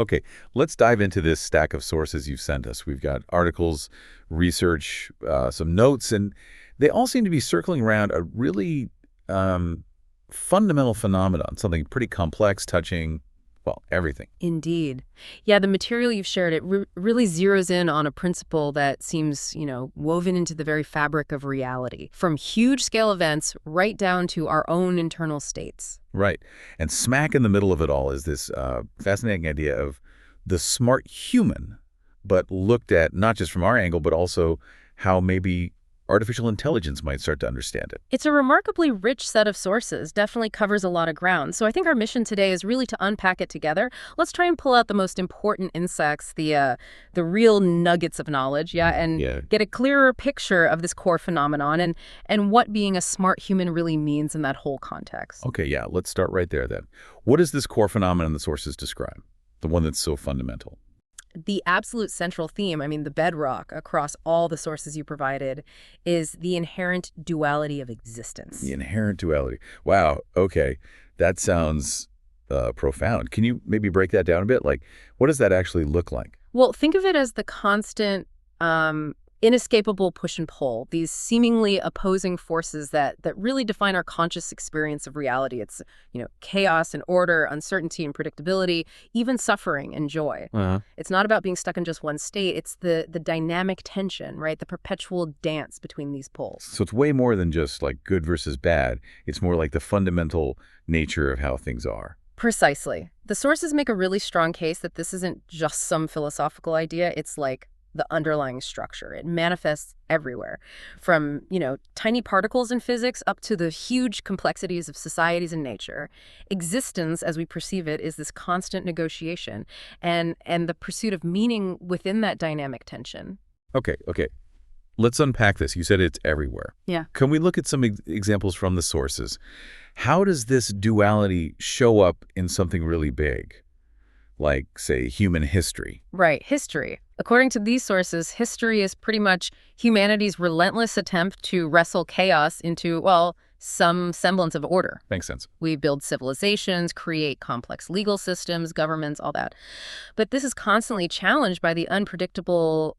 Okay, let's dive into this stack of sources you've sent us. We've got articles, research, some notes, and they all seem to be circling around a really fundamental phenomenon, something pretty complex, touching, well, everything. Indeed. Yeah, the material you've shared, it really zeroes in on a principle that seems, woven into the very fabric of reality, from huge-scale events right down to our own internal states. Right. And smack in the middle of it all is this fascinating idea of the smart human, but looked at not just from our angle, but also how maybe artificial intelligence might start to understand it. It's a remarkably rich set of sources, definitely covers a lot of ground. So I think our mission today is really to unpack it together. Let's try and pull out the most important insights, the real nuggets of knowledge, and get a clearer picture of this core phenomenon and what being a smart human really means in that whole context. Okay, yeah, let's start right there then. What does this core phenomenon the sources describe? The one that's so fundamental? The absolute central theme, the bedrock across all the sources you provided, is the inherent duality of existence. The inherent duality. Wow, okay. That sounds profound. Can you maybe break that down a bit? Like, what does that actually look like? Well, think of it as the constant, inescapable push and pull, these seemingly opposing forces that really define our conscious experience of reality. It's, chaos and order, uncertainty and predictability, even suffering and joy. It's not about being stuck in just one state. It's the dynamic tension, right? The perpetual dance between these poles. So it's way more than just like good versus bad. It's more like the fundamental nature of how things are. Precisely. The sources make a really strong case that this isn't just some philosophical idea. It's like the underlying structure. It manifests everywhere, from, tiny particles in physics up to the huge complexities of societies and nature. Existence, as we perceive it, is this constant negotiation and the pursuit of meaning within that dynamic tension. Okay. Let's unpack this. You said it's everywhere. Yeah. Can we look at some examples from the sources? How does this duality show up in something really big? Like, say, human history. Right, history. According to these sources, history is pretty much humanity's relentless attempt to wrestle chaos into, some semblance of order. Makes sense. We build civilizations, create complex legal systems, governments, all that. But this is constantly challenged by the unpredictable,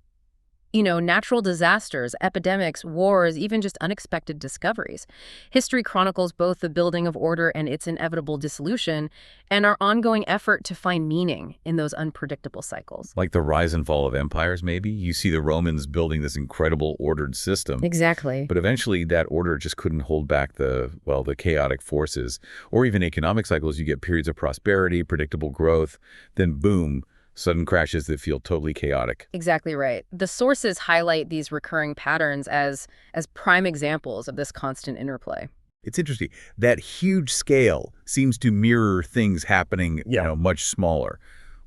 natural disasters, epidemics, wars, even just unexpected discoveries. History chronicles both the building of order and its inevitable dissolution, and our ongoing effort to find meaning in those unpredictable cycles. Like the rise and fall of empires, maybe? You see the Romans building this incredible ordered system. Exactly. But eventually that order just couldn't hold back the chaotic forces. Or even economic cycles, you get periods of prosperity, predictable growth, then boom, sudden crashes that feel totally chaotic. Exactly right. The sources highlight these recurring patterns as prime examples of this constant interplay. It's interesting. That huge scale seems to mirror things happening, much smaller.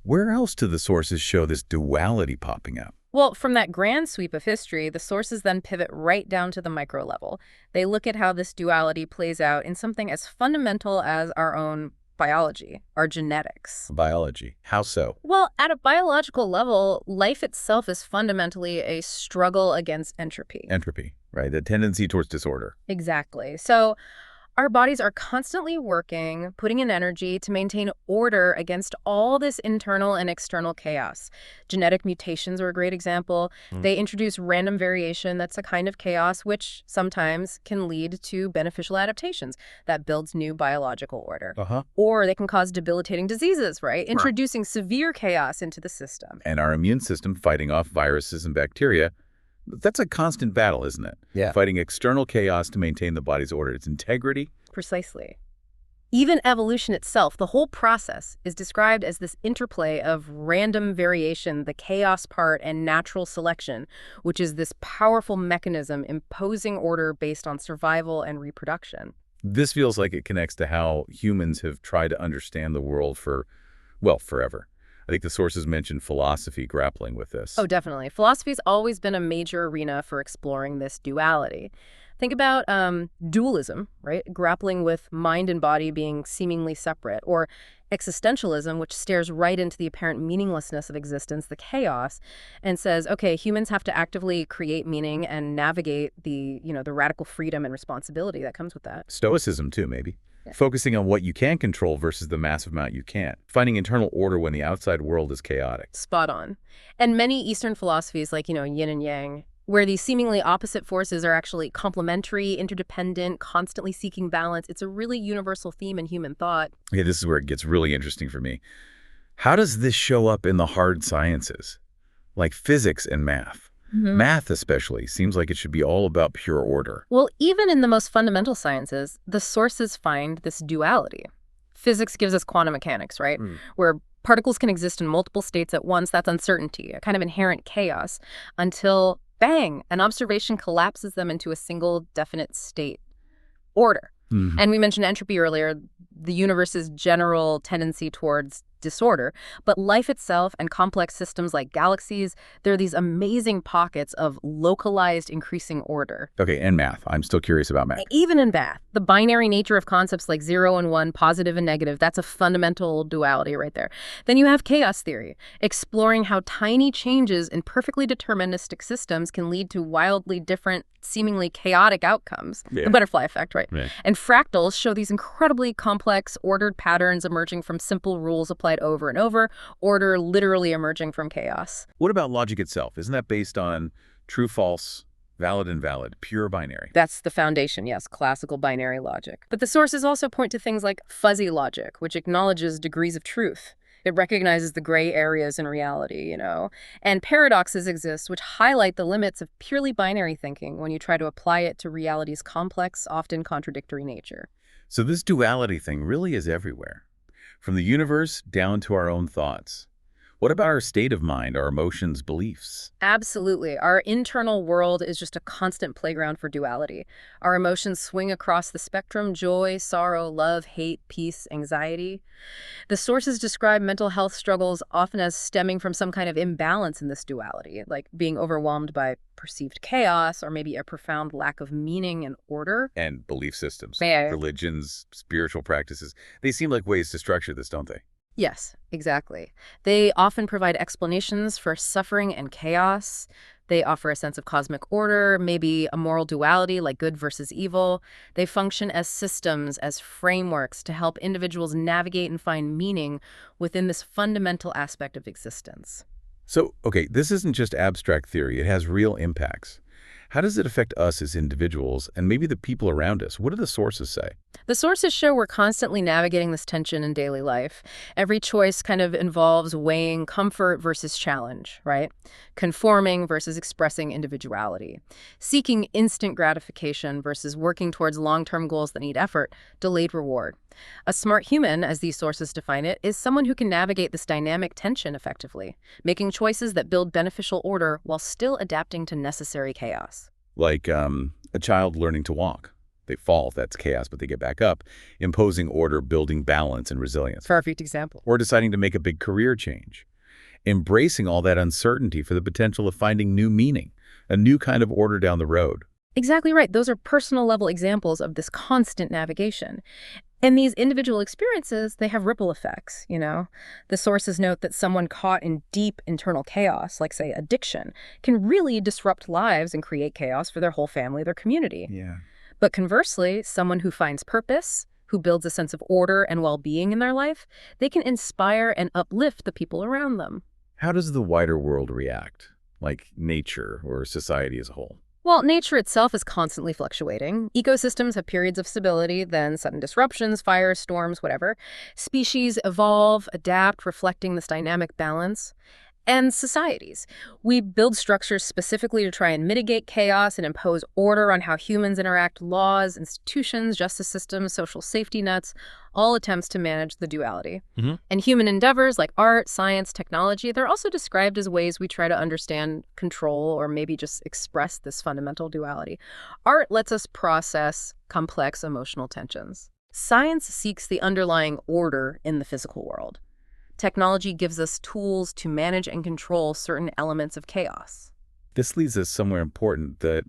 Where else do the sources show this duality popping up? Well, from that grand sweep of history, the sources then pivot right down to the micro level. They look at how this duality plays out in something as fundamental as our own biology, our genetics. Biology. How so? Well, at a biological level, life itself is fundamentally a struggle against entropy. Entropy, right? The tendency towards disorder. Exactly. So our bodies are constantly working, putting in energy to maintain order against all this internal and external chaos. Genetic mutations are a great example. They introduce random variation that's a kind of chaos, which sometimes can lead to beneficial adaptations that builds new biological order. Or they can cause debilitating diseases, right? Introducing severe chaos into the system. And our immune system fighting off viruses and bacteria. That's a constant battle, isn't it? Yeah. Fighting external chaos to maintain the body's order, its integrity. Precisely. Even evolution itself, the whole process, is described as this interplay of random variation, the chaos part, and natural selection, which is this powerful mechanism imposing order based on survival and reproduction. This feels like it connects to how humans have tried to understand the world for, forever. I think the sources mentioned philosophy grappling with this. Oh, definitely. Philosophy's always been a major arena for exploring this duality. Think about dualism, right? Grappling with mind and body being seemingly separate, or existentialism, which stares right into the apparent meaninglessness of existence, the chaos, and says, okay, humans have to actively create meaning and navigate the radical freedom and responsibility that comes with that. Stoicism, too, maybe. Focusing on what you can control versus the massive amount you can't. Finding internal order when the outside world is chaotic. Spot on. And many Eastern philosophies like, yin and yang, where these seemingly opposite forces are actually complementary, interdependent, constantly seeking balance. It's a really universal theme in human thought. Okay, this is where it gets really interesting for me. How does this show up in the hard sciences, like physics and math? Math especially seems like it should be all about pure order. Well, even in the most fundamental sciences, the sources find this duality. Physics gives us quantum mechanics, right? Where particles can exist in multiple states at once. That's uncertainty, a kind of inherent chaos, until, bang, an observation collapses them into a single definite state. Order. And we mentioned entropy earlier, the universe's general tendency towards disorder, but life itself and complex systems like galaxies, there are these amazing pockets of localized increasing order. Okay, and math. I'm still curious about math. Even in math, the binary nature of concepts like 0 and 1, positive and negative, that's a fundamental duality right there. Then you have chaos theory, exploring how tiny changes in perfectly deterministic systems can lead to wildly different, seemingly chaotic outcomes. The butterfly effect, right? And fractals show these incredibly complex, ordered patterns emerging from simple rules applied over and over, order literally emerging from chaos. What about logic itself? Isn't that based on true, false, valid, invalid, pure binary? That's the foundation, yes, classical binary logic. But the sources also point to things like fuzzy logic, which acknowledges degrees of truth. It recognizes the gray areas in reality, And paradoxes exist, which highlight the limits of purely binary thinking when you try to apply it to reality's complex, often contradictory nature. So this duality thing really is everywhere, from the universe down to our own thoughts. What about our state of mind, our emotions, beliefs? Absolutely. Our internal world is just a constant playground for duality. Our emotions swing across the spectrum: joy, sorrow, love, hate, peace, anxiety. The sources describe mental health struggles often as stemming from some kind of imbalance in this duality, like being overwhelmed by perceived chaos or maybe a profound lack of meaning and order. And belief systems, religions, spiritual practices, they seem like ways to structure this, don't they? Yes, exactly. They often provide explanations for suffering and chaos. They offer a sense of cosmic order, maybe a moral duality like good versus evil. They function as systems, as frameworks to help individuals navigate and find meaning within this fundamental aspect of existence. So, okay, this isn't just abstract theory. It has real impacts. How does it affect us as individuals and maybe the people around us? What do the sources say? The sources show we're constantly navigating this tension in daily life. Every choice kind of involves weighing comfort versus challenge, right? Conforming versus expressing individuality. Seeking instant gratification versus working towards long-term goals that need effort, delayed reward. A smart human, as these sources define it, is someone who can navigate this dynamic tension effectively, making choices that build beneficial order while still adapting to necessary chaos. Like a child learning to walk. They fall, that's chaos, but they get back up. Imposing order, building balance and resilience. Perfect example. Or deciding to make a big career change. Embracing all that uncertainty for the potential of finding new meaning, a new kind of order down the road. Exactly right. Those are personal level examples of this constant navigation. And these individual experiences, they have ripple effects, The sources note that someone caught in deep internal chaos, like, say, addiction, can really disrupt lives and create chaos for their whole family, their community. Yeah. But conversely, someone who finds purpose, who builds a sense of order and well-being in their life, they can inspire and uplift the people around them. How does the wider world react, like nature or society as a whole? Well, nature itself is constantly fluctuating. Ecosystems have periods of stability, then sudden disruptions, fires, storms, whatever. Species evolve, adapt, reflecting this dynamic balance. And societies. We build structures specifically to try and mitigate chaos and impose order on how humans interact. Laws, institutions, justice systems, social safety nets, all attempts to manage the duality. And human endeavors like art, science, technology, they're also described as ways we try to understand, control, or maybe just express this fundamental duality. Art lets us process complex emotional tensions. Science seeks the underlying order in the physical world. Technology gives us tools to manage and control certain elements of chaos. This leads us somewhere important, that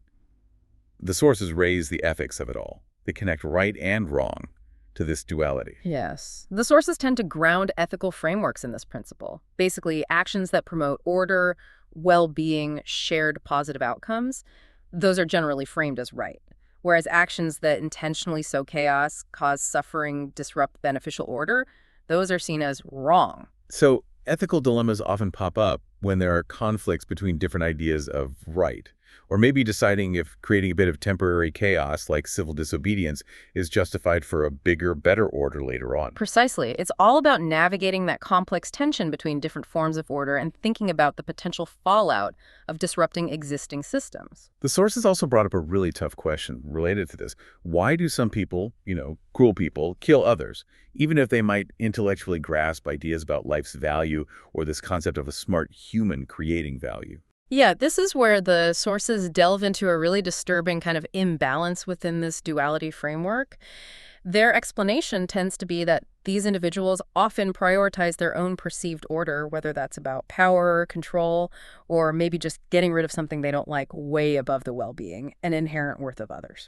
the sources raise the ethics of it all. They connect right and wrong to this duality. Yes. The sources tend to ground ethical frameworks in this principle. Basically, actions that promote order, well-being, shared positive outcomes, those are generally framed as right. whereas actions that intentionally sow chaos, cause suffering, disrupt beneficial order, those are seen as wrong. So ethical dilemmas often pop up when there are conflicts between different ideas of right, or maybe deciding if creating a bit of temporary chaos like civil disobedience is justified for a bigger, better order later on. Precisely. It's all about navigating that complex tension between different forms of order and thinking about the potential fallout of disrupting existing systems. The sources also brought up a really tough question related to this. Why do some people, cruel people, kill others, even if they might intellectually grasp ideas about life's value or this concept of a smart human creating value? Yeah, this is where the sources delve into a really disturbing kind of imbalance within this duality framework. Their explanation tends to be that these individuals often prioritize their own perceived order, whether that's about power, control, or maybe just getting rid of something they don't like way above the well-being and inherent worth of others.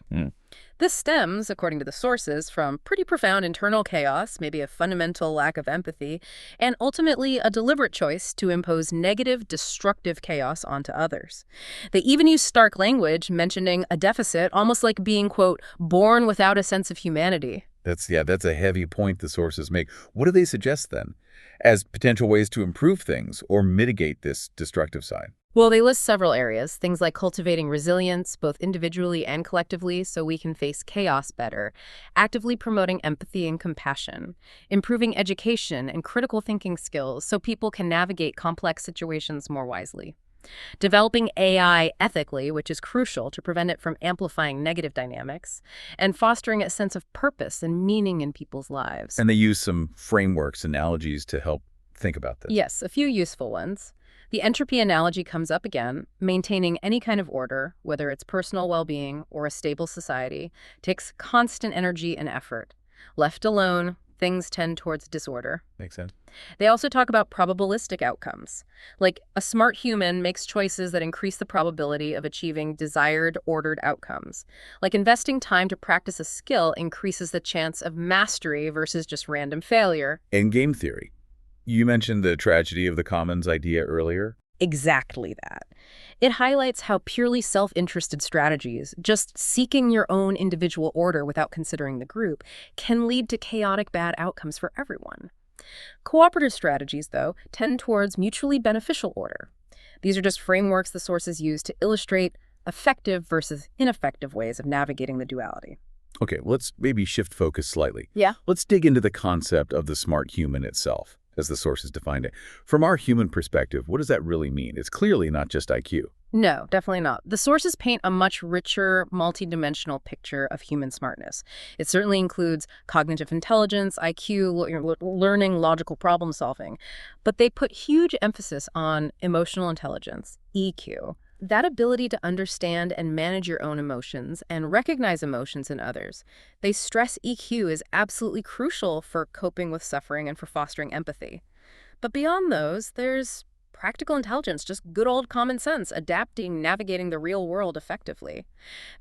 This stems, according to the sources, from pretty profound internal chaos, maybe a fundamental lack of empathy, and ultimately a deliberate choice to impose negative, destructive chaos onto others. They even use stark language, mentioning a deficit, almost like being, quote, born without a sense of humanity. That's a heavy point the sources make. What do they suggest then as potential ways to improve things or mitigate this destructive side? Well, they list several areas, things like cultivating resilience, both individually and collectively, so we can face chaos better, actively promoting empathy and compassion, improving education and critical thinking skills so people can navigate complex situations more wisely, developing AI ethically, which is crucial to prevent it from amplifying negative dynamics, and fostering a sense of purpose and meaning in people's lives. And they use some frameworks, analogies to help think about this. Yes, a few useful ones. The entropy analogy comes up again. Maintaining any kind of order, whether it's personal well-being or a stable society, takes constant energy and effort. Left alone, things tend towards disorder. Makes sense. They also talk about probabilistic outcomes. Like, a smart human makes choices that increase the probability of achieving desired, ordered outcomes. Like investing time to practice a skill increases the chance of mastery versus just random failure. In game theory, you mentioned the tragedy of the commons idea earlier. Exactly that. It highlights how purely self-interested strategies, just seeking your own individual order without considering the group, can lead to chaotic bad outcomes for everyone. Cooperative strategies, though, tend towards mutually beneficial order. These are just frameworks the sources use to illustrate effective versus ineffective ways of navigating the duality. Okay, let's maybe shift focus slightly. Yeah. Let's dig into the concept of the smart human itself, as the sources defined it. From our human perspective, what does that really mean? It's clearly not just IQ. No, definitely not. The sources paint a much richer, multidimensional picture of human smartness. It certainly includes cognitive intelligence, IQ, learning, logical problem solving. But they put huge emphasis on emotional intelligence, EQ. That ability to understand and manage your own emotions and recognize emotions in others. They stress EQ is absolutely crucial for coping with suffering and for fostering empathy. But beyond those, there's practical intelligence, just good old common sense, adapting, navigating the real world effectively.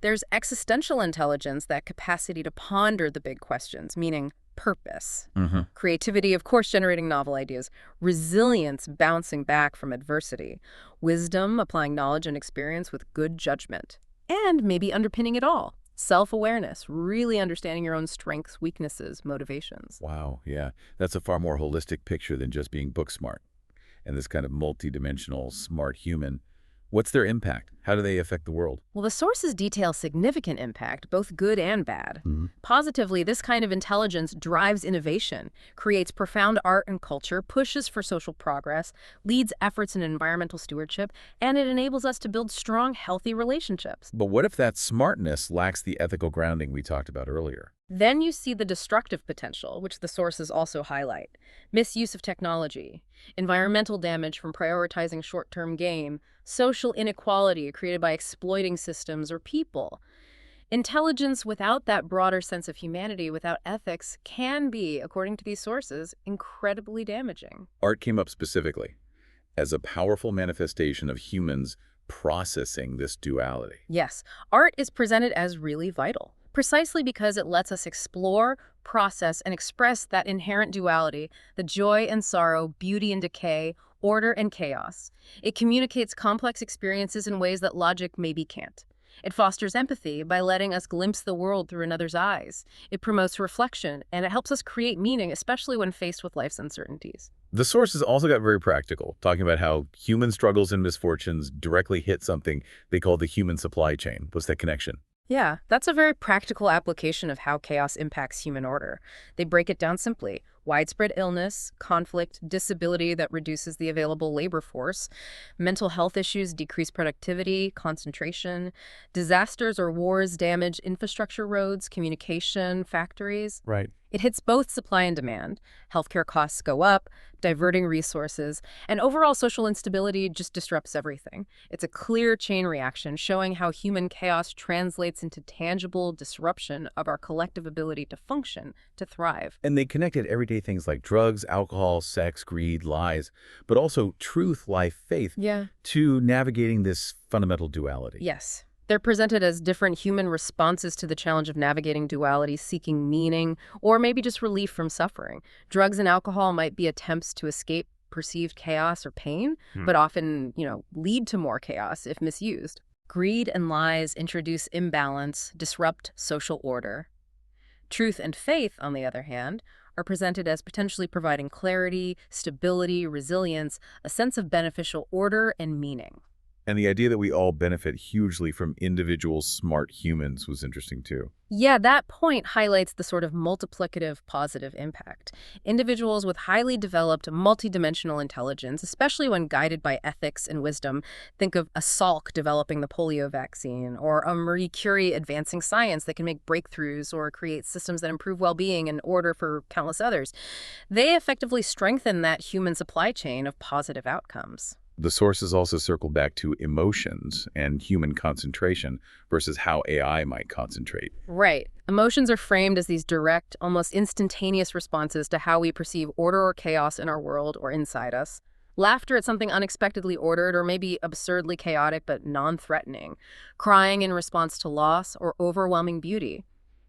There's existential intelligence, that capacity to ponder the big questions, meaning purpose. Creativity, of course, generating novel ideas. Resilience, bouncing back from adversity. Wisdom, applying knowledge and experience with good judgment. And maybe underpinning it all, self-awareness, really understanding your own strengths, weaknesses, motivations. Wow, yeah. That's a far more holistic picture than just being book smart. And this kind of multidimensional smart human, what's their impact? How do they affect the world? Well, the sources detail significant impact, both good and bad. Positively, this kind of intelligence drives innovation, creates profound art and culture, pushes for social progress, leads efforts in environmental stewardship, and it enables us to build strong, healthy relationships. But what if that smartness lacks the ethical grounding we talked about earlier? Then you see the destructive potential, which the sources also highlight. Misuse of technology, environmental damage from prioritizing short-term gain, social inequality created by exploiting systems or people. Intelligence without that broader sense of humanity, without ethics, can be, according to these sources, incredibly damaging. Art came up specifically as a powerful manifestation of humans processing this duality. Yes, art is presented as really vital, precisely because it lets us explore, process, and express that inherent duality, the joy and sorrow, beauty and decay, order and chaos. It communicates complex experiences in ways that logic maybe can't. It fosters empathy by letting us glimpse the world through another's eyes. It promotes reflection, and it helps us create meaning, especially when faced with life's uncertainties. The sources also got very practical, talking about how human struggles and misfortunes directly hit something they call the human supply chain. What's that connection? Yeah, that's a very practical application of how chaos impacts human order. They break it down simply. Widespread illness, conflict, disability that reduces the available labor force, mental health issues decrease productivity, concentration, disasters or wars damage infrastructure, roads, communication, factories. Right. It hits both supply and demand. Healthcare costs go up, diverting resources, and overall social instability just disrupts everything. It's a clear chain reaction showing how human chaos translates into tangible disruption of our collective ability to function, to thrive. And they connected everyday things like drugs, alcohol, sex, greed, lies, but also truth, life, faith, Yeah. to navigating this fundamental duality. Yes. They're presented as different human responses to the challenge of navigating duality, seeking meaning, or maybe just relief from suffering. Drugs and alcohol might be attempts to escape perceived chaos or pain, but often, lead to more chaos if misused. Greed and lies introduce imbalance, disrupt social order. Truth and faith, on the other hand, are presented as potentially providing clarity, stability, resilience, a sense of beneficial order and meaning. And the idea that we all benefit hugely from individual smart humans was interesting too. Yeah, that point highlights the sort of multiplicative positive impact. Individuals with highly developed multidimensional intelligence, especially when guided by ethics and wisdom, think of a Salk developing the polio vaccine, or a Marie Curie advancing science that can make breakthroughs or create systems that improve well-being and order for countless others. They effectively strengthen that human supply chain of positive outcomes. The sources also circle back to emotions and human concentration versus how AI might concentrate. Right. Emotions are framed as these direct, almost instantaneous responses to how we perceive order or chaos in our world or inside us. Laughter at something unexpectedly ordered or maybe absurdly chaotic but non-threatening. Crying in response to loss or overwhelming beauty.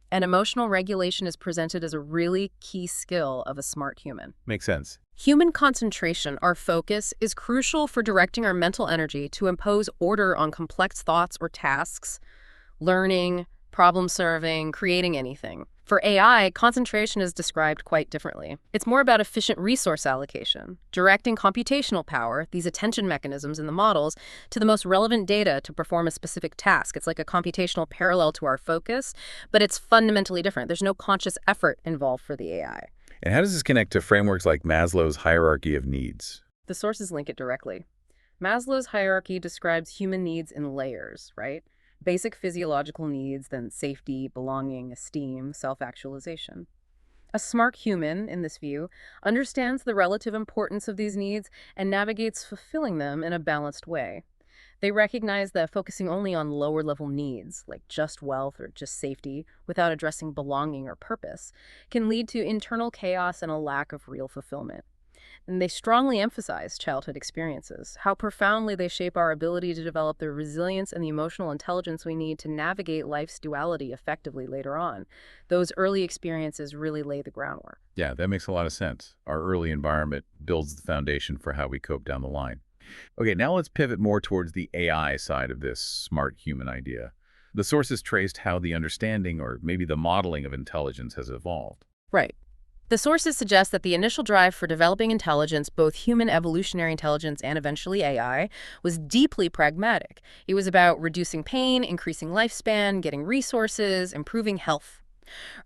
And emotional regulation is presented as a really key skill of a smart human. Makes sense. Human concentration, our focus, is crucial for directing our mental energy to impose order on complex thoughts or tasks, learning, problem-solving, creating anything. For AI, concentration is described quite differently. It's more about efficient resource allocation, directing computational power, these attention mechanisms in the models, to the most relevant data to perform a specific task. It's like a computational parallel to our focus, but it's fundamentally different. There's no conscious effort involved for the AI. And how does this connect to frameworks like Maslow's hierarchy of needs? The sources link it directly. Maslow's hierarchy describes human needs in layers, right? Basic physiological needs, then safety, belonging, esteem, self-actualization. A smart human, in this view, understands the relative importance of these needs and navigates fulfilling them in a balanced way. They recognize that focusing only on lower-level needs, like just wealth or just safety, without addressing belonging or purpose, can lead to internal chaos and a lack of real fulfillment. And they strongly emphasize childhood experiences, how profoundly they shape our ability to develop the resilience and the emotional intelligence we need to navigate life's duality effectively later on. Those early experiences really lay the groundwork. Yeah, that makes a lot of sense. Our early environment builds the foundation for how we cope down the line. Okay, now let's pivot more towards the AI side of this smart human idea. The sources traced how the understanding or maybe the modeling of intelligence has evolved. Right. The sources suggest that the initial drive for developing intelligence, both human evolutionary intelligence and eventually AI, was deeply pragmatic. It was about reducing pain, increasing lifespan, getting resources, improving health.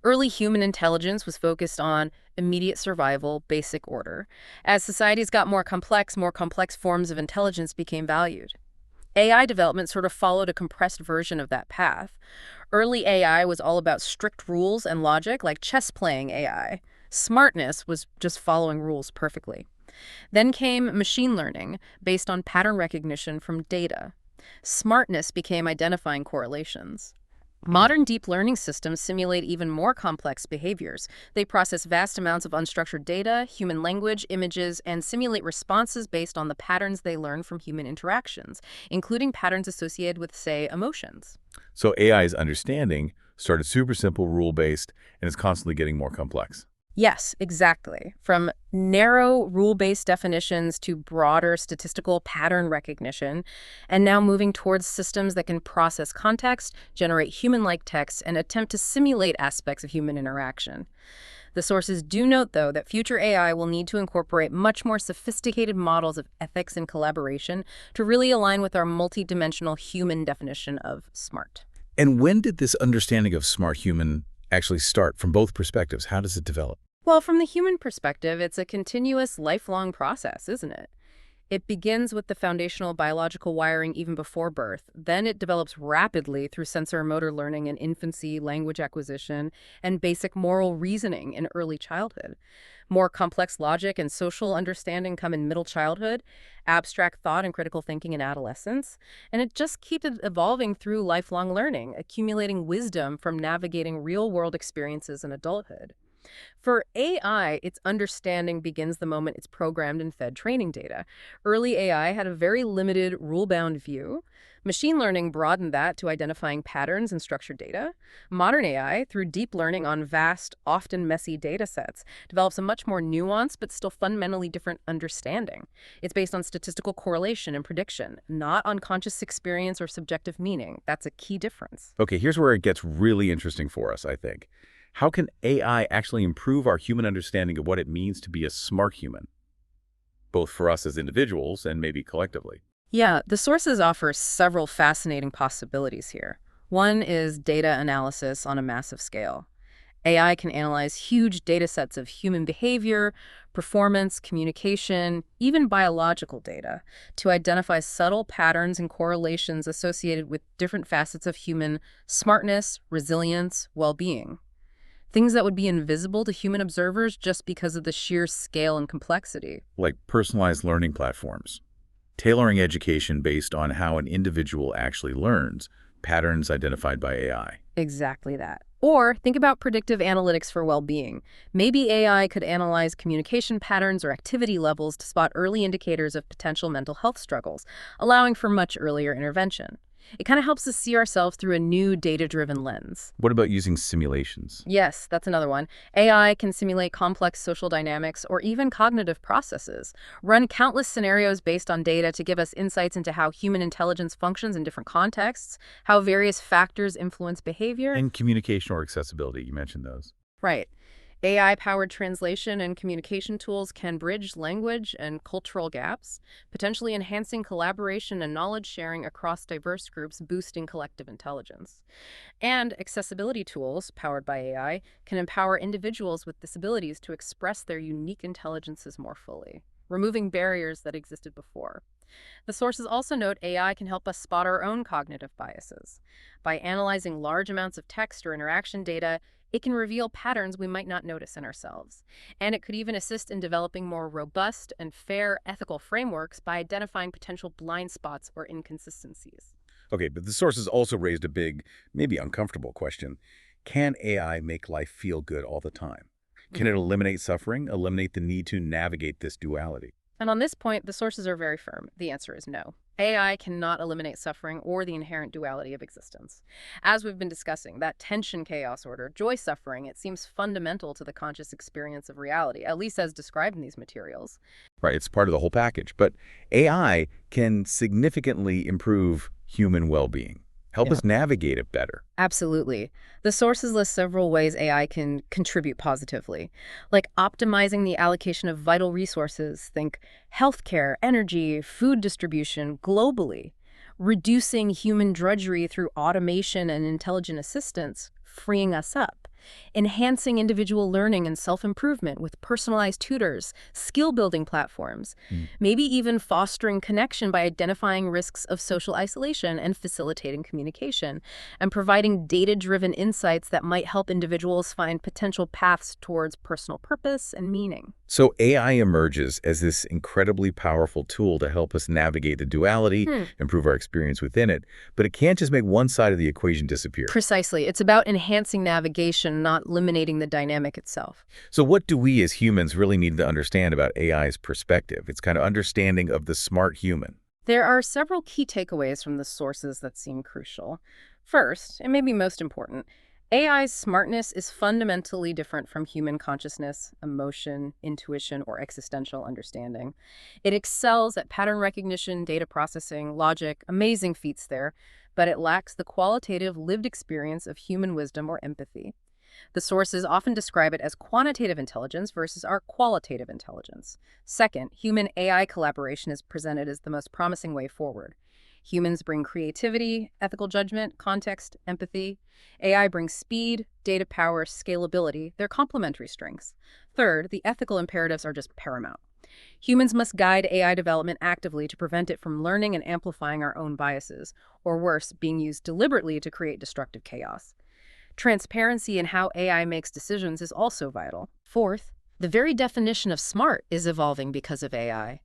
Early human intelligence was focused on immediate survival, basic order. As societies got more complex forms of intelligence became valued. AI development sort of followed a compressed version of that path. Early AI was all about strict rules and logic, like chess-playing AI. Smartness was just following rules perfectly. Then came machine learning, based on pattern recognition from data. Smartness became identifying correlations. Modern deep learning systems simulate even more complex behaviors. They process vast amounts of unstructured data, human language, images, and simulate responses based on the patterns they learn from human interactions, including patterns associated with, say, emotions. So AI's understanding started super simple, rule-based, and is constantly getting more complex. Yes, exactly. From narrow rule-based definitions to broader statistical pattern recognition, and now moving towards systems that can process context, generate human-like text, and attempt to simulate aspects of human interaction. The sources do note, though, that future AI will need to incorporate much more sophisticated models of ethics and collaboration to really align with our multidimensional human definition of smart. And when did this understanding of smart human actually start from both perspectives? How does it develop? Well, from the human perspective, it's a continuous, lifelong process, isn't it? It begins with the foundational biological wiring even before birth. Then it develops rapidly through sensor motor learning in infancy, language acquisition, and basic moral reasoning in early childhood. More complex logic and social understanding come in middle childhood, abstract thought and critical thinking in adolescence, and it just keeps evolving through lifelong learning, accumulating wisdom from navigating real-world experiences in adulthood. For AI, its understanding begins the moment it's programmed and fed training data. Early AI had a very limited, rule-bound view. Machine learning broadened that to identifying patterns in structured data. Modern AI, through deep learning on vast, often messy data sets, develops a much more nuanced but still fundamentally different understanding. It's based on statistical correlation and prediction, not on conscious experience or subjective meaning. That's a key difference. Okay, here's where it gets really interesting for us, I think. How can AI actually improve our human understanding of what it means to be a smart human, both for us as individuals and maybe collectively? Yeah, the sources offer several fascinating possibilities here. One is data analysis on a massive scale. AI can analyze huge data sets of human behavior, performance, communication, even biological data to identify subtle patterns and correlations associated with different facets of human smartness, resilience, well-being. Things that would be invisible to human observers just because of the sheer scale and complexity. Like personalized learning platforms, tailoring education based on how an individual actually learns, patterns identified by AI. Exactly that. Or think about predictive analytics for well-being. Maybe AI could analyze communication patterns or activity levels to spot early indicators of potential mental health struggles, allowing for much earlier intervention. It kind of helps us see ourselves through a new data-driven lens. What about using simulations? Yes, that's another one. AI can simulate complex social dynamics or even cognitive processes, run countless scenarios based on data to give us insights into how human intelligence functions in different contexts, how various factors influence behavior. And communication or accessibility, you mentioned those. Right. AI-powered translation and communication tools can bridge language and cultural gaps, potentially enhancing collaboration and knowledge sharing across diverse groups, boosting collective intelligence. And accessibility tools, powered by AI, can empower individuals with disabilities to express their unique intelligences more fully, removing barriers that existed before. The sources also note AI can help us spot our own cognitive biases. By analyzing large amounts of text or interaction data, it can reveal patterns we might not notice in ourselves. And it could even assist in developing more robust and fair ethical frameworks by identifying potential blind spots or inconsistencies. Okay, but the sources also raised a big, maybe uncomfortable question. Can AI make life feel good all the time? Can it eliminate suffering, eliminate the need to navigate this duality? And on this point, the sources are very firm. The answer is no. AI cannot eliminate suffering or the inherent duality of existence. As we've been discussing, that tension chaos order, joy suffering, it seems fundamental to the conscious experience of reality, at least as described in these materials. Right, it's part of the whole package. But AI can significantly improve human well-being, help us navigate it better. Absolutely. The sources list several ways AI can contribute positively, like optimizing the allocation of vital resources, think healthcare, energy, food distribution globally, reducing human drudgery through automation and intelligent assistance, freeing us up, enhancing individual learning and self-improvement with personalized tutors, skill-building platforms, maybe even fostering connection by identifying risks of social isolation and facilitating communication, and providing data-driven insights that might help individuals find potential paths towards personal purpose and meaning. So AI emerges as this incredibly powerful tool to help us navigate the duality, improve our experience within it, but it can't just make one side of the equation disappear. Precisely. It's about enhancing navigation, not eliminating the dynamic itself. So what do we as humans really need to understand about AI's perspective? It's kind of understanding of the smart human. There are several key takeaways from the sources that seem crucial. First, and maybe most important, AI's smartness is fundamentally different from human consciousness, emotion, intuition, or existential understanding. It excels at pattern recognition, data processing, logic, amazing feats there, but it lacks the qualitative lived experience of human wisdom or empathy. The sources often describe it as quantitative intelligence versus our qualitative intelligence. Second, human-AI collaboration is presented as the most promising way forward. Humans bring creativity, ethical judgment, context, empathy. AI brings speed, data power, scalability. They're complementary strengths. Third, the ethical imperatives are just paramount. Humans must guide AI development actively to prevent it from learning and amplifying our own biases, or worse, being used deliberately to create destructive chaos. Transparency in how AI makes decisions is also vital. Fourth, the very definition of smart is evolving because of AI.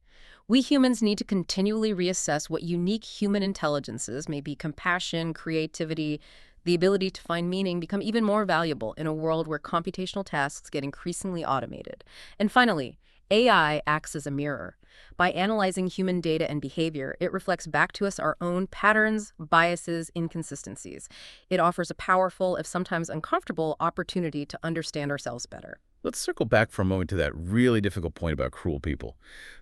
We humans need to continually reassess what unique human intelligences, maybe compassion, creativity, the ability to find meaning, become even more valuable in a world where computational tasks get increasingly automated. And finally, AI acts as a mirror. By analyzing human data and behavior, it reflects back to us our own patterns, biases, inconsistencies. It offers a powerful, if sometimes uncomfortable, opportunity to understand ourselves better. Let's circle back for a moment to that really difficult point about cruel people.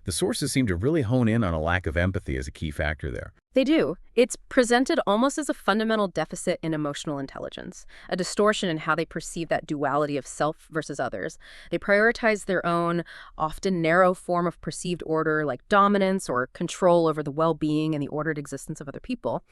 The sources seem to really hone in on a lack of empathy as a key factor there. They do. It's presented almost as a fundamental deficit in emotional intelligence, a distortion in how they perceive that duality of self versus others. They prioritize their own, often narrow form of perceived order, like dominance or control over the well-being and the ordered existence of other people.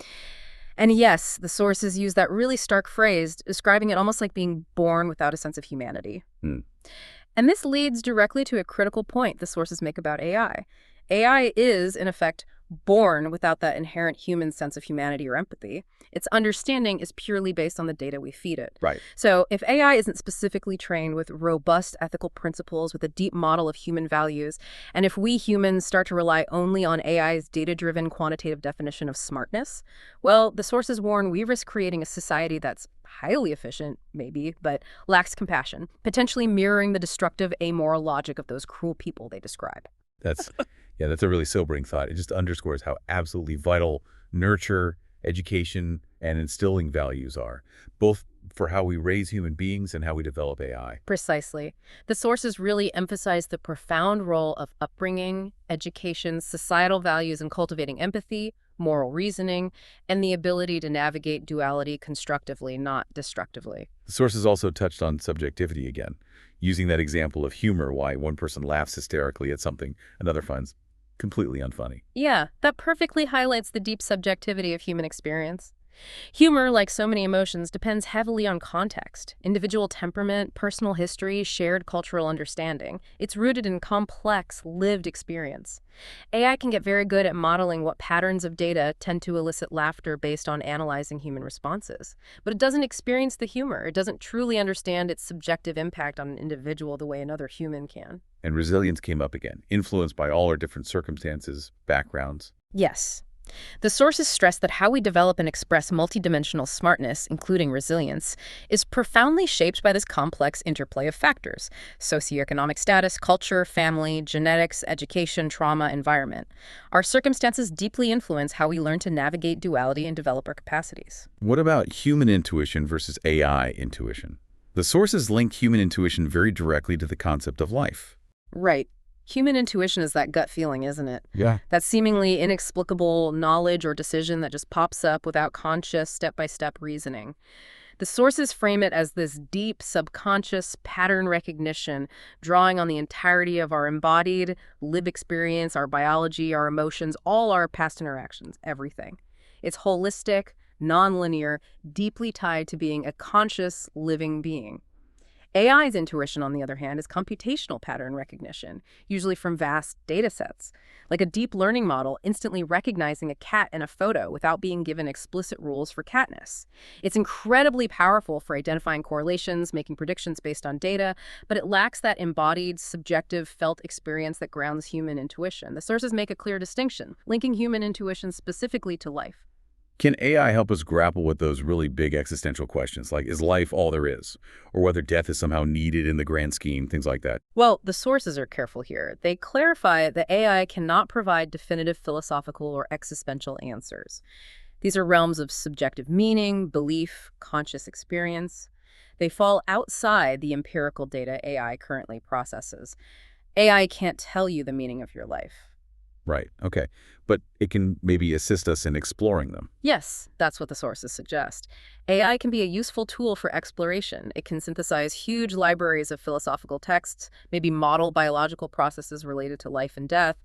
And yes, the sources use that really stark phrase, describing it almost like being born without a sense of humanity. And this leads directly to a critical point the sources make about AI. AI is, in effect, born without that inherent human sense of humanity or empathy. Its understanding is purely based on the data we feed it. Right. So if AI isn't specifically trained with robust ethical principles, with a deep model of human values, and if we humans start to rely only on AI's data-driven quantitative definition of smartness, well, the sources warn we risk creating a society that's highly efficient, maybe, but lacks compassion, potentially mirroring the destructive, amoral logic of those cruel people they describe. That's a really sobering thought. It just underscores how absolutely vital nurture, education, and instilling values are, both for how we raise human beings and how we develop AI. Precisely. The sources really emphasize the profound role of upbringing, education, societal values in cultivating empathy, moral reasoning, and the ability to navigate duality constructively, not destructively. The sources also touched on subjectivity again, using that example of humor, why one person laughs hysterically at something another finds completely unfunny. Yeah, that perfectly highlights the deep subjectivity of human experience. Humor, like so many emotions, depends heavily on context, individual temperament, personal history, shared cultural understanding. It's rooted in complex, lived experience. AI can get very good at modeling what patterns of data tend to elicit laughter based on analyzing human responses. But it doesn't experience the humor. It doesn't truly understand its subjective impact on an individual the way another human can. And resilience came up again, influenced by all our different circumstances, backgrounds. Yes. The sources stress that how we develop and express multidimensional smartness, including resilience, is profoundly shaped by this complex interplay of factors: socioeconomic status, culture, family, genetics, education, trauma, environment. Our circumstances deeply influence how we learn to navigate duality and develop our capacities. What about human intuition versus AI intuition? The sources link human intuition very directly to the concept of life. Right. Human intuition is that gut feeling, isn't it? Yeah. That seemingly inexplicable knowledge or decision that just pops up without conscious step-by-step reasoning. The sources frame it as this deep, subconscious pattern recognition, drawing on the entirety of our embodied, lived experience, our biology, our emotions, all our past interactions, everything. It's holistic, nonlinear, deeply tied to being a conscious, living being. AI's intuition, on the other hand, is computational pattern recognition, usually from vast data sets, like a deep learning model instantly recognizing a cat in a photo without being given explicit rules for catness. It's incredibly powerful for identifying correlations, making predictions based on data, but it lacks that embodied, subjective, felt experience that grounds human intuition. The sources make a clear distinction, linking human intuition specifically to life. Can AI help us grapple with those really big existential questions, like is life all there is, or whether death is somehow needed in the grand scheme, things like that? Well, the sources are careful here. They clarify that AI cannot provide definitive philosophical or existential answers. These are realms of subjective meaning, belief, conscious experience. They fall outside the empirical data AI currently processes. AI can't tell you the meaning of your life. Right. Okay. But it can maybe assist us in exploring them. Yes, that's what the sources suggest. AI can be a useful tool for exploration. It can synthesize huge libraries of philosophical texts, maybe model biological processes related to life and death.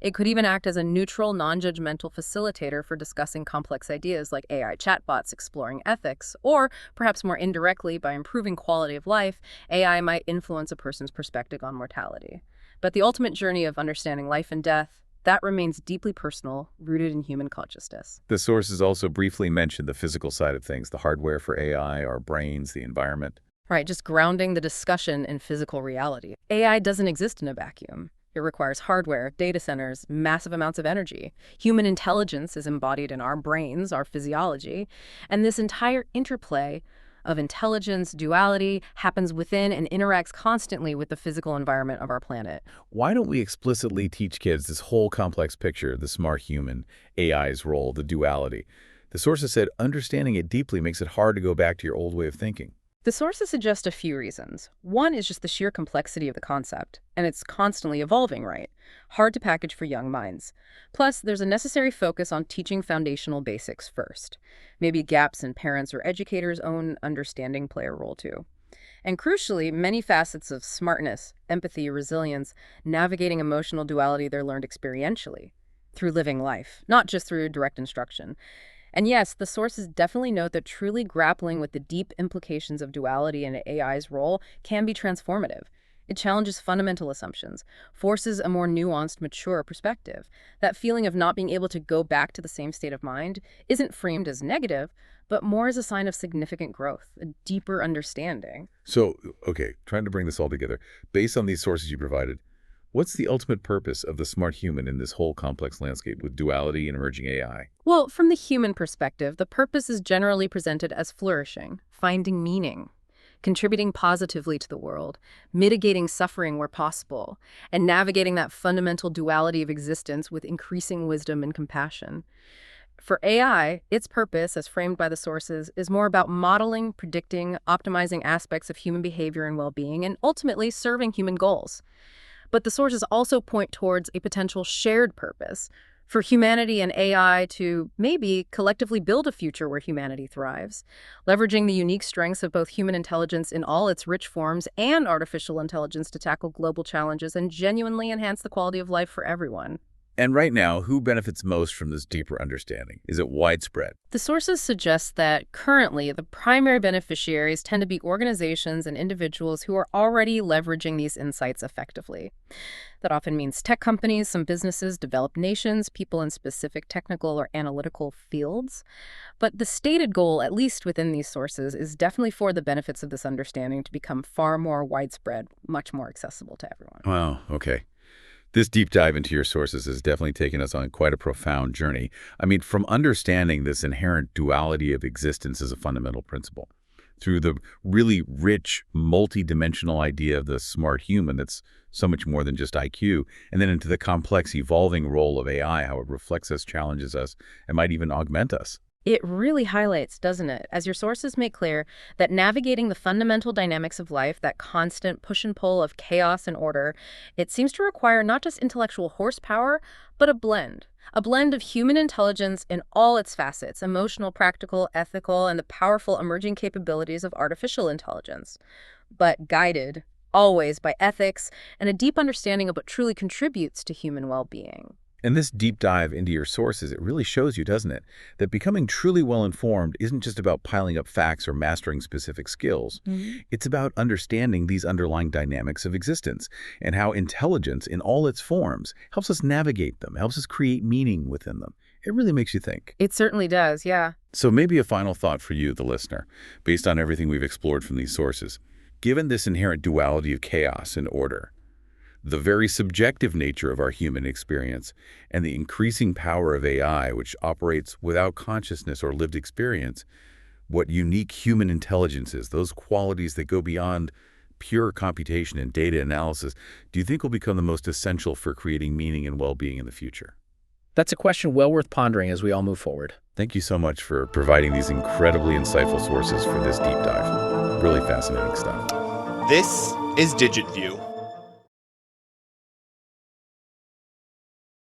It could even act as a neutral, non-judgmental facilitator for discussing complex ideas like AI chatbots exploring ethics, or perhaps more indirectly, by improving quality of life, AI might influence a person's perspective on mortality. But the ultimate journey of understanding life and death, that remains deeply personal, rooted in human consciousness. The sources also briefly mentioned the physical side of things, the hardware for AI, our brains, the environment. Right, just grounding the discussion in physical reality. AI doesn't exist in a vacuum. It requires hardware, data centers, massive amounts of energy. Human intelligence is embodied in our brains, our physiology, and this entire interplay of intelligence, duality, happens within and interacts constantly with the physical environment of our planet. Why don't we explicitly teach kids this whole complex picture, the smart human, AI's role, the duality? The sources said understanding it deeply makes it hard to go back to your old way of thinking. The sources suggest a few reasons. One is just the sheer complexity of the concept, and it's constantly evolving, right? Hard to package for young minds. Plus, there's a necessary focus on teaching foundational basics first. Maybe gaps in parents' or educators' own understanding play a role too. And crucially, many facets of smartness, empathy, resilience, navigating emotional duality, they're learned experientially, through living life, not just through direct instruction. And yes, the sources definitely note that truly grappling with the deep implications of duality and AI's role can be transformative. It challenges fundamental assumptions, forces a more nuanced, mature perspective. That feeling of not being able to go back to the same state of mind isn't framed as negative, but more as a sign of significant growth, a deeper understanding. So, okay, trying to bring this all together. Based on these sources you provided, what's the ultimate purpose of the smart human in this whole complex landscape with duality and emerging AI? Well, from the human perspective, the purpose is generally presented as flourishing, finding meaning, contributing positively to the world, mitigating suffering where possible, and navigating that fundamental duality of existence with increasing wisdom and compassion. For AI, its purpose, as framed by the sources, is more about modeling, predicting, optimizing aspects of human behavior and well-being, and ultimately serving human goals. But the sources also point towards a potential shared purpose for humanity and AI to maybe collectively build a future where humanity thrives, leveraging the unique strengths of both human intelligence in all its rich forms and artificial intelligence to tackle global challenges and genuinely enhance the quality of life for everyone. And right now, who benefits most from this deeper understanding? Is it widespread? The sources suggest that currently the primary beneficiaries tend to be organizations and individuals who are already leveraging these insights effectively. That often means tech companies, some businesses, developed nations, people in specific technical or analytical fields. But the stated goal, at least within these sources, is definitely for the benefits of this understanding to become far more widespread, much more accessible to everyone. Wow, okay. This deep dive into your sources has definitely taken us on quite a profound journey. I mean, from understanding this inherent duality of existence as a fundamental principle, through the really rich, multi-dimensional idea of the smart human that's so much more than just IQ, and then into the complex, evolving role of AI, how it reflects us, challenges us, and might even augment us. It really highlights, doesn't it, as your sources make clear, that navigating the fundamental dynamics of life, that constant push and pull of chaos and order, it seems to require not just intellectual horsepower, but a blend of human intelligence in all its facets, emotional, practical, ethical, and the powerful emerging capabilities of artificial intelligence, but guided always by ethics and a deep understanding of what truly contributes to human well-being. And this deep dive into your sources, it really shows you, doesn't it, that becoming truly well-informed isn't just about piling up facts or mastering specific skills. It's about understanding these underlying dynamics of existence and how intelligence in all its forms helps us navigate them, helps us create meaning within them. It really makes you think. It certainly does, yeah. So maybe a final thought for you, the listener, based on everything we've explored from these sources. Given this inherent duality of chaos and order, the very subjective nature of our human experience, and the increasing power of AI, which operates without consciousness or lived experience, what unique human intelligence is, those qualities that go beyond pure computation and data analysis, do you think will become the most essential for creating meaning and well-being in the future? That's a question well worth pondering as we all move forward. Thank you so much for providing these incredibly insightful sources for this deep dive. Really fascinating stuff. This is DigitView.